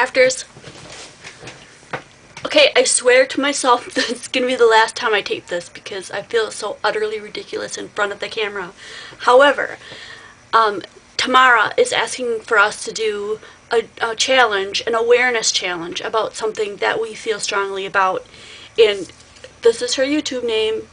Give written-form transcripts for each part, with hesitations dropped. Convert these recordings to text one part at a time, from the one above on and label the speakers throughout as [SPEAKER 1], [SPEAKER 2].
[SPEAKER 1] crafters. Okay, I swear to myself that it's going to be the last time I tape this because I feel so utterly ridiculous in front of the camera. However, Tamara is asking for us to do a challenge, an awareness challenge about something that we feel strongly about. And this is her YouTube name,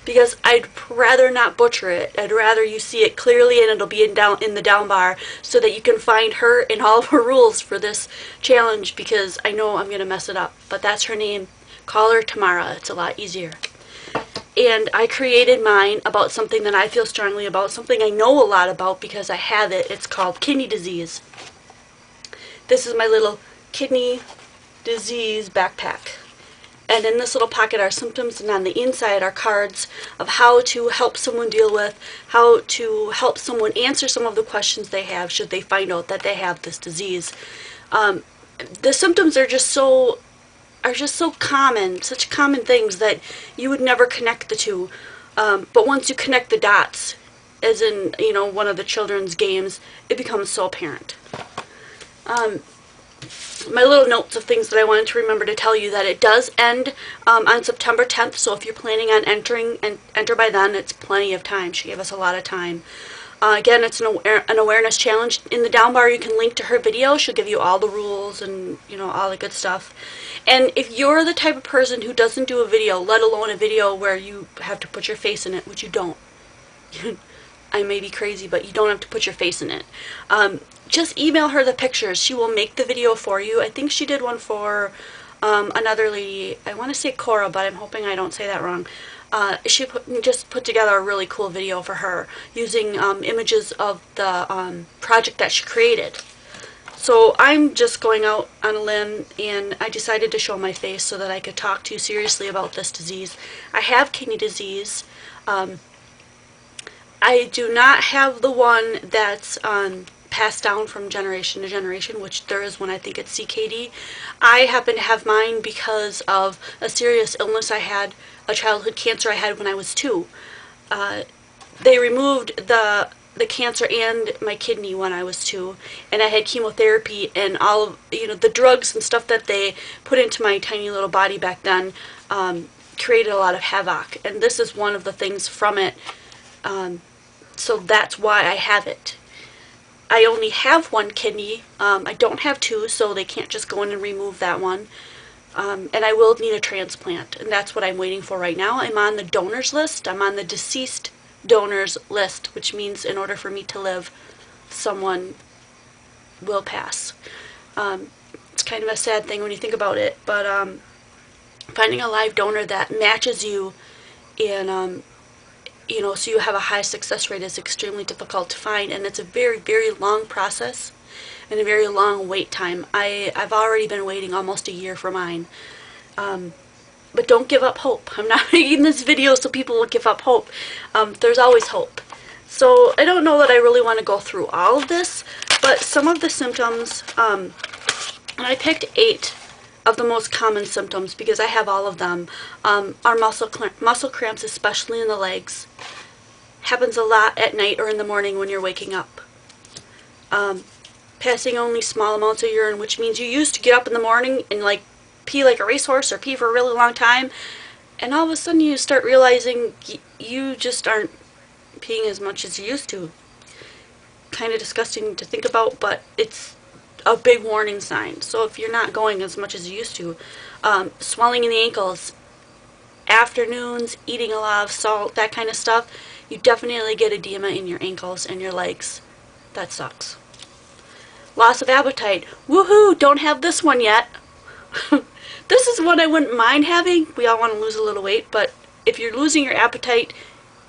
[SPEAKER 1] because I'd rather not butcher it. I'd rather you see it clearly, and it'll be in the down bar so that you can find her and all of her rules for this challenge, because I know I'm going to mess it up. But that's her name. Call her Tamara. It's a lot easier. And I created mine about something that I feel strongly about, something I know a lot about because I have it. It's called kidney disease. This is my little kidney disease backpack. And in this little pocket are symptoms, and on the inside are cards of how to help someone deal with, how to help someone answer some of the questions they have should they find out that they have this disease. The symptoms are just so common, such common things that you would never connect the two. But once you connect the dots, as in, one of the children's games, it becomes so apparent. My little notes of things that I wanted to remember to tell you, that it does end on September 10th, so if you're planning on entering, and enter by then, it's plenty of time. She gave us a lot of time. Again, it's an awareness challenge. In the down bar, you can link to her video. She'll give you all the rules and, all the good stuff. And if you're the type of person who doesn't do a video, let alone a video where you have to put your face in it, which you don't. I may be crazy, but you don't have to put your face in it. Just email her the pictures. She will make the video for you. I think she did one for another lady. I want to say Cora, but I'm hoping I don't say that wrong. She just put together a really cool video for her using images of the project that she created. So I'm just going out on a limb, and I decided to show my face so that I could talk to you seriously about this disease. I have kidney disease. I do not have the one that's passed down from generation to generation, which there is one. I think it's CKD. I happen to have mine because of a serious illness I had, a childhood cancer I had when I was 2. They removed the cancer and my kidney when I was 2, and I had chemotherapy, and all of the drugs and stuff that they put into my tiny little body back then created a lot of havoc, and this is one of the things from it. So that's why I have it. I only have one kidney. I don't have 2, so they can't just go in and remove that one. And I will need a transplant, and that's what I'm waiting for right now. I'm on the donors list. I'm on the deceased donors list, which means in order for me to live, someone will pass. It's kind of a sad thing when you think about it, but finding a live donor that matches you and so you have a high success rate is extremely difficult to find, and it's a very, very long process and a very long wait time. I've already been waiting almost a year for mine. But don't give up hope. I'm not making this video so people will give up hope. There's always hope. So I don't know that I really want to go through all of this, but some of the symptoms, and I picked 8 of the most common symptoms because I have all of them, are muscle cramps, especially in the legs. Happens a lot at night or in the morning when you're waking up. Passing only small amounts of urine, which means you used to get up in the morning and pee like a racehorse or pee for a really long time, and all of a sudden you start realizing you just aren't peeing as much as you used to. Kind of disgusting to think about, but it's a big warning sign. So if you're not going as much as you used to, swelling in the ankles, afternoons, eating a lot of salt, that kind of stuff, you definitely get edema in your ankles and your legs. That sucks. Loss of appetite. Woohoo! Don't have this one yet. This is one I wouldn't mind having. We all want to lose a little weight, but if you're losing your appetite,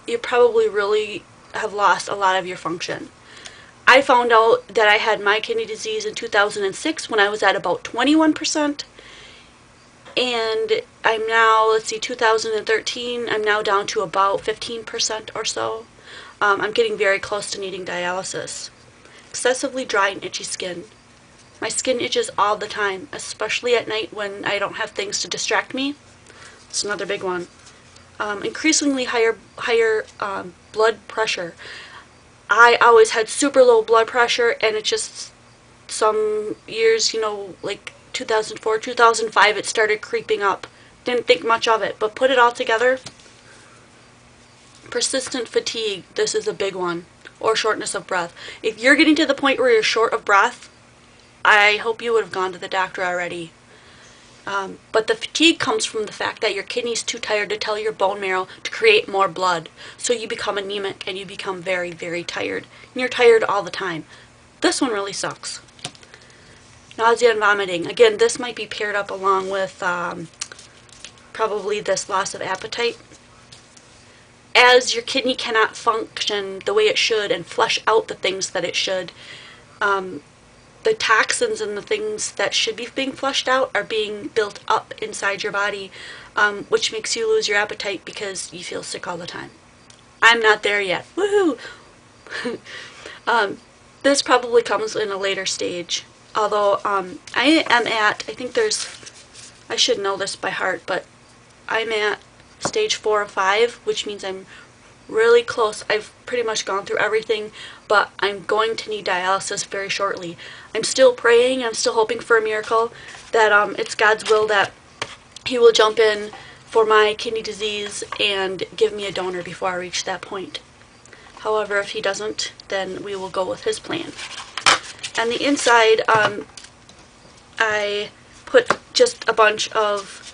[SPEAKER 1] you probably really have lost a lot of your function. I found out that I had my kidney disease in 2006 when I was at about 21%, and I'm now, 2013, I'm now down to about 15% or so. I'm getting very close to needing dialysis. Excessively dry and itchy skin. My skin itches all the time, especially at night when I don't have things to distract me. It's another big one. Increasingly higher blood pressure. I always had super low blood pressure, and it just, some years, you know, like 2004, 2005, it started creeping up. Didn't think much of it, but put it all together. Persistent fatigue, this is a big one, or shortness of breath. If you're getting to the point where you're short of breath, I hope you would have gone to the doctor already. But the fatigue comes from the fact that your kidney's too tired to tell your bone marrow to create more blood. So you become anemic and you become very, very tired. And you're tired all the time. This one really sucks. Nausea and vomiting. Again, this might be paired up along with probably this loss of appetite. As your kidney cannot function the way it should and flush out the things that it should, the toxins and the things that should be being flushed out are being built up inside your body, which makes you lose your appetite because you feel sick all the time. I'm not there yet. Woohoo! This probably comes in a later stage. Although I am at, I think there's, I should know this by heart, but I'm at stage 4 or 5, which means I'm really close. I've pretty much gone through everything, but I'm going to need dialysis very shortly. I'm still praying, I'm still hoping for a miracle, that it's God's will that He will jump in for my kidney disease and give me a donor before I reach that point. However, if He doesn't, then we will go with His plan. And the inside, I put just a bunch of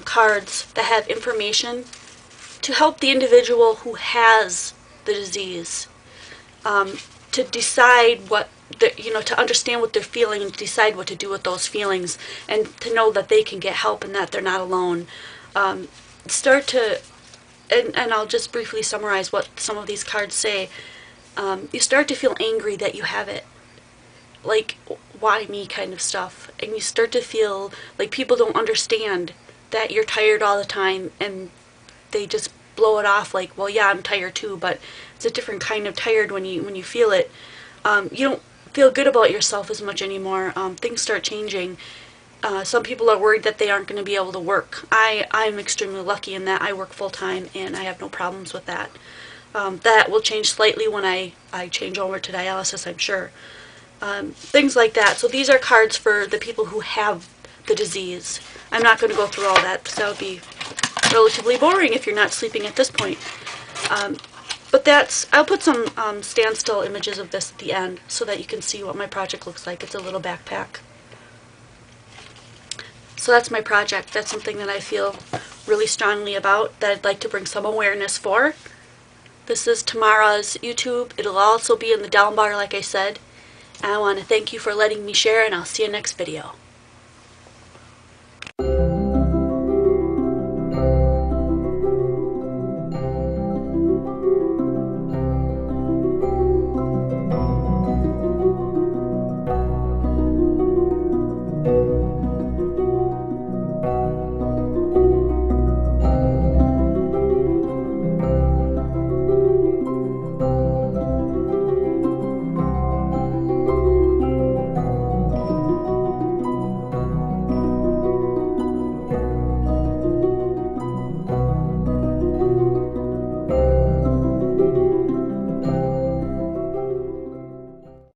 [SPEAKER 1] cards that have information to help the individual who has the disease to decide what, to understand what they're feeling and decide what to do with those feelings, and to know that they can get help and that they're not alone. Start to, and I'll just briefly summarize what some of these cards say. You start to feel angry that you have it. Like, why me kind of stuff. And you start to feel like people don't understand that you're tired all the time, and they just blow it off like, well, yeah, I'm tired too, but it's a different kind of tired when you feel it. You don't feel good about yourself as much anymore. Things start changing. Some people are worried that they aren't going to be able to work. I'm extremely lucky in that I work full-time, and I have no problems with that. That will change slightly when I change over to dialysis, I'm sure. Things like that. So these are cards for the people who have the disease. I'm not going to go through all that because that would be relatively boring if you're not sleeping at this point. But I'll put some standstill images of this at the end so that you can see what my project looks like. It's a little backpack. So that's my project. That's something that I feel really strongly about, that I'd like to bring some awareness for. This is Tamara's YouTube. It'll also be in the down bar, like I said. I want to thank you for letting me share, and I'll see you next video.